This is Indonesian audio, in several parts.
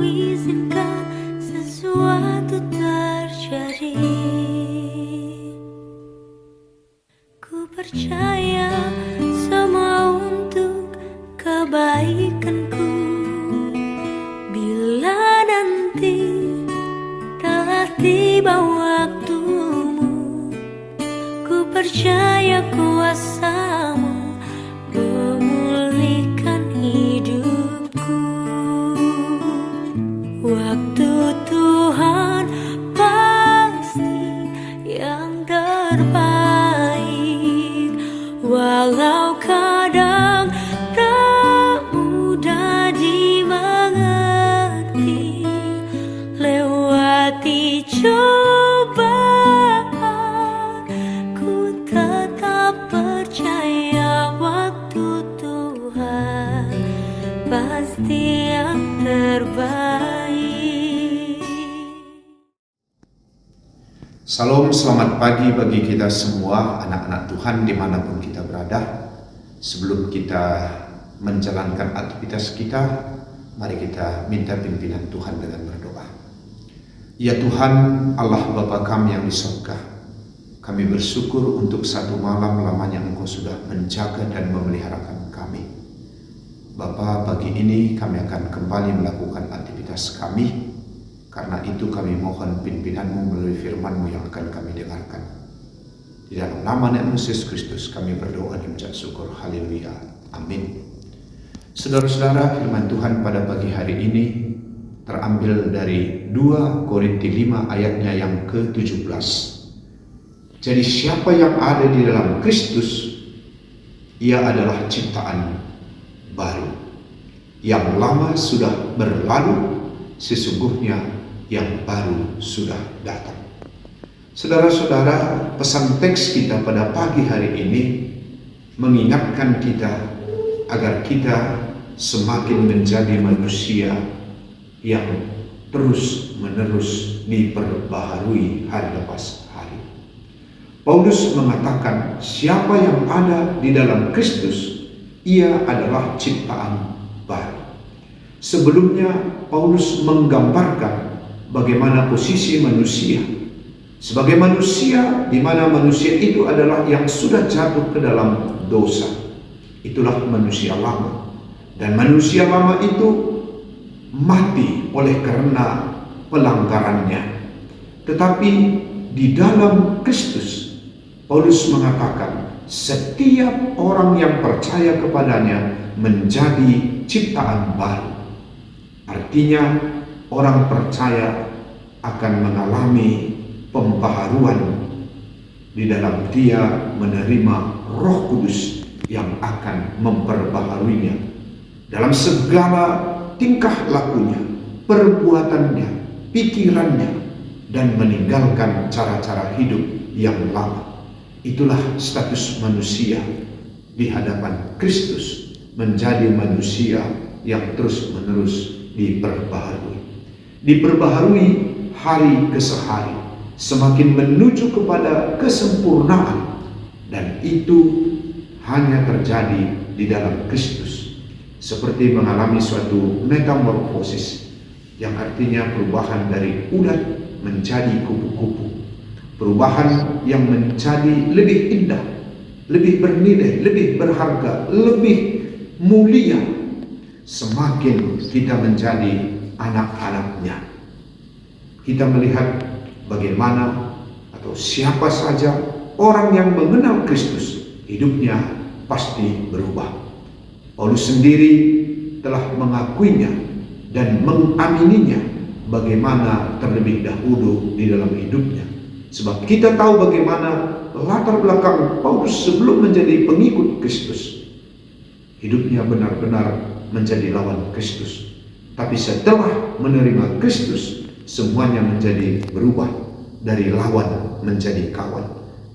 izinkan sesuatu terjadi. Ku percaya semua untuk kebaikanku. Bila nanti telah tiba waktumu, ku percaya kuasa-Mu memulihkan hidupku. Waktu Tuhan pasti yang terbaik, walau kadang tak mudah dimengerti. Lewati cobaan, ku tetap percaya waktu Tuhan pasti yang terbaik. Salam, selamat pagi bagi kita semua anak-anak Tuhan dimanapun kita berada. Sebelum kita menjalankan aktivitas kita, mari kita minta pimpinan Tuhan dengan berdoa. Ya Tuhan, Allah Bapa kami yang di surga, kami bersyukur untuk satu malam lamanya Engkau sudah menjaga dan memeliharakan kami. Bapa, pagi ini kami akan kembali melakukan aktivitas kami. Karena itu kami mohon pimpinan-Mu melalui firman-Mu yang akan kami dengarkan. Di dalam nama Yesus Kristus kami berdoa dan mengucap syukur. Haleluya. Amin. Saudara-saudara, firman Tuhan pada pagi hari ini terambil dari 2 Korintus 5 ayatnya yang ke-17. Jadi siapa yang ada di dalam Kristus, ia adalah ciptaan baru. Yang lama sudah berlalu, sesungguhnya yang baru sudah datang. Saudara-saudara, pesan teks kita pada pagi hari ini mengingatkan kita agar kita semakin menjadi manusia yang terus-menerus diperbaharui hari lepas hari. Paulus mengatakan, siapa yang ada di dalam Kristus, ia adalah ciptaan baru. Sebelumnya Paulus menggambarkan bagaimana posisi manusia sebagai manusia, di mana manusia itu adalah yang sudah jatuh ke dalam dosa. Itulah manusia lama, dan manusia lama itu mati oleh karena pelanggarannya. Tetapi di dalam Kristus, Paulus mengatakan setiap orang yang percaya kepadanya menjadi ciptaan baru. Artinya orang percaya akan mengalami pembaharuan di dalam dia menerima Roh Kudus yang akan memperbaharuinya dalam segala tingkah lakunya, perbuatannya, pikirannya, dan meninggalkan cara-cara hidup yang lama. Itulah status manusia di hadapan Kristus, menjadi manusia yang terus-menerus diperbaharui hari ke hari, semakin menuju kepada kesempurnaan, dan itu hanya terjadi di dalam Kristus, seperti mengalami suatu metamorfosis yang artinya perubahan dari ulat menjadi kupu-kupu, perubahan yang menjadi lebih indah, lebih bernilai, lebih berharga, lebih mulia. Semakin kita menjadi anak-anaknya, kita melihat bagaimana atau siapa saja orang yang mengenal Kristus, hidupnya pasti berubah. Paulus sendiri telah mengakuinya dan mengamininya bagaimana terlebih dahulu di dalam hidupnya. Sebab kita tahu bagaimana latar belakang Paulus sebelum menjadi pengikut Kristus. Hidupnya benar-benar menjadi lawan Kristus. Tapi setelah menerima Kristus, semuanya menjadi berubah dari lawan menjadi kawan.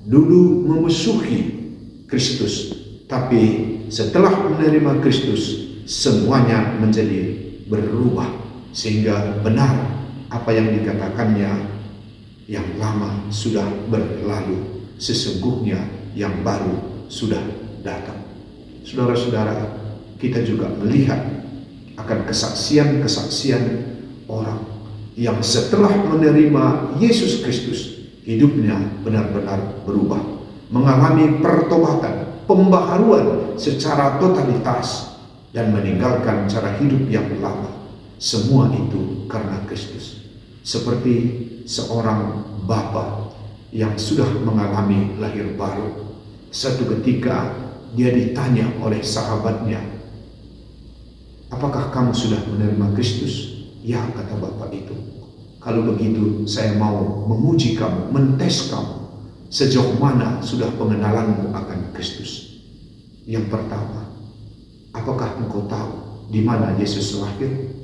Dulu memusuhi Kristus, tapi setelah menerima Kristus, semuanya menjadi berubah, sehingga benar apa yang dikatakannya, yang lama sudah berlalu, sesungguhnya yang baru sudah datang. Saudara-saudara, kita juga melihat akan kesaksian-kesaksian orang yang setelah menerima Yesus Kristus, hidupnya benar-benar berubah, mengalami pertobatan, pembaharuan secara totalitas, dan meninggalkan cara hidup yang lama. Semua itu karena Kristus. Seperti seorang bapa yang sudah mengalami lahir baru. Satu ketika dia ditanya oleh sahabatnya, "Apakah kamu sudah menerima Kristus?" "Ya," kata bapak itu. "Kalau begitu saya mau menguji kamu, mentes kamu. Sejauh mana sudah pengenalanmu akan Kristus? Yang pertama, apakah engkau tahu di mana Yesus lahir?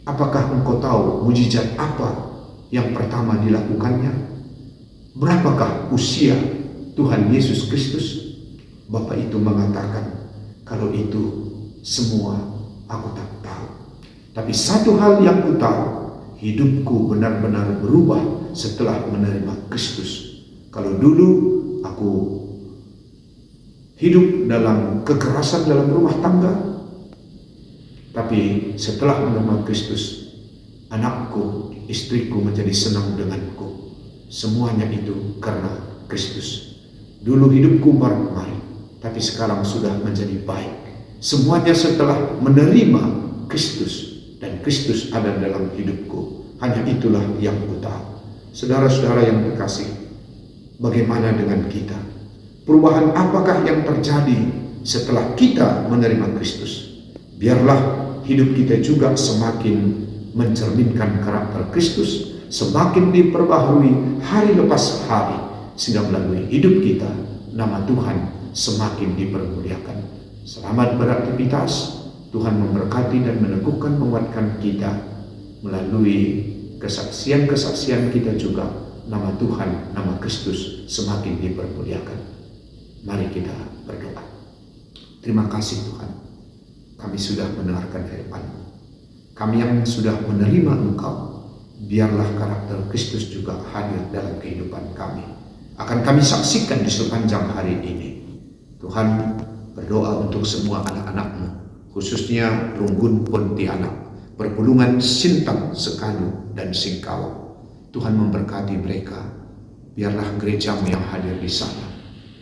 Apakah engkau tahu mujizat apa yang pertama dilakukannya? Berapakah usia Tuhan Yesus Kristus?" Bapak itu mengatakan, "Kalau itu semua aku tak tahu. Tapi satu hal yang ku tahu, hidupku benar-benar berubah setelah menerima Kristus. Kalau dulu aku hidup dalam kekerasan dalam rumah tangga, tapi setelah menerima Kristus, anakku, istriku menjadi senang denganku. Semuanya itu karena Kristus. Dulu hidupku marak-marik, tapi sekarang sudah menjadi baik. Semuanya setelah menerima Kristus, dan Kristus ada dalam hidupku. Hanya itulah yang ku tahu." Saudara-saudara yang terkasih, bagaimana dengan kita? Perubahan apakah yang terjadi setelah kita menerima Kristus? Biarlah hidup kita juga semakin mencerminkan karakter Kristus, semakin diperbaharui hari lepas hari, sehingga melalui hidup kita nama Tuhan semakin dipermuliakan. Selamat beraktivitas. Tuhan memberkati dan meneguhkan, menguatkan kita melalui kesaksian-kesaksian kita juga. Nama Tuhan, nama Kristus semakin dipermuliakan. Mari kita berdoa. Terima kasih Tuhan, kami sudah mendengarkan firman-Mu. Kami yang sudah menerima Engkau, biarlah karakter Kristus juga hadir dalam kehidupan kami. Akan kami saksikan di sepanjang hari ini. Tuhan, berdoa untuk semua anak-anak-Mu, khususnya Runggun Pontianak, Perpulungan Sintang, Sekanu, dan Singkawang. Tuhan memberkati mereka. Biarlah gereja-Mu yang hadir di sana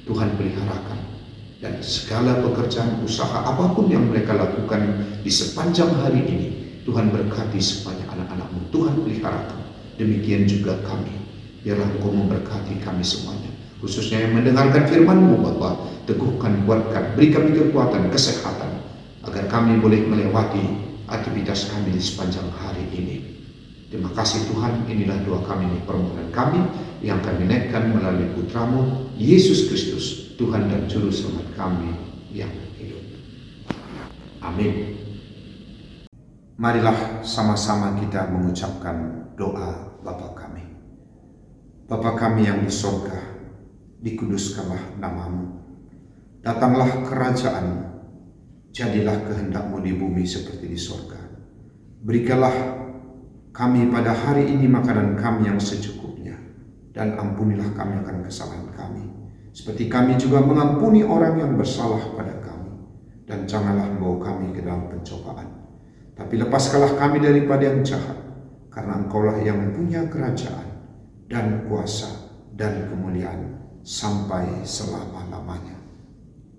Tuhan peliharakan, dan segala pekerjaan usaha apapun yang mereka lakukan di sepanjang hari ini, Tuhan berkati semuanya anak-anak-Mu. Tuhan peliharakan. Demikian juga kami. Biarlah Engkau memberkati kami semuanya, khususnya yang mendengarkan firman-Mu, Bapa. Teguhkan, kuatkan, beri kami kekuatan, kesehatan, agar kami boleh melewati aktivitas kami di sepanjang hari ini. Terima kasih Tuhan, inilah doa kami, ini permohonan kami yang kami naikkan melalui Putra-Mu, Yesus Kristus, Tuhan dan Juru Selamat kami yang hidup. Amin. Marilah sama-sama kita mengucapkan doa Bapa kami. Bapa kami yang di sorga, dikuduskanlah nama-Mu. Datanglah kerajaan-Mu, jadilah kehendak-Mu di bumi seperti di sorga. Berikanlah kami pada hari ini makanan kami yang secukupnya, dan ampunilah kami akan kesalahan kami, seperti kami juga mengampuni orang yang bersalah pada kami. Dan janganlah membawa kami ke dalam pencobaan, tapi lepaskanlah kami daripada yang jahat, karena Engkaulah yang punya kerajaan, dan kuasa, dan kemuliaan, sampai selama-lamanya.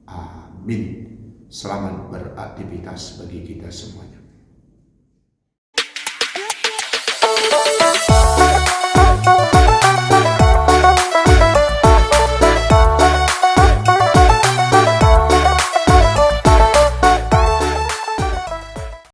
Amin. Selamat beraktivitas bagi kita semuanya.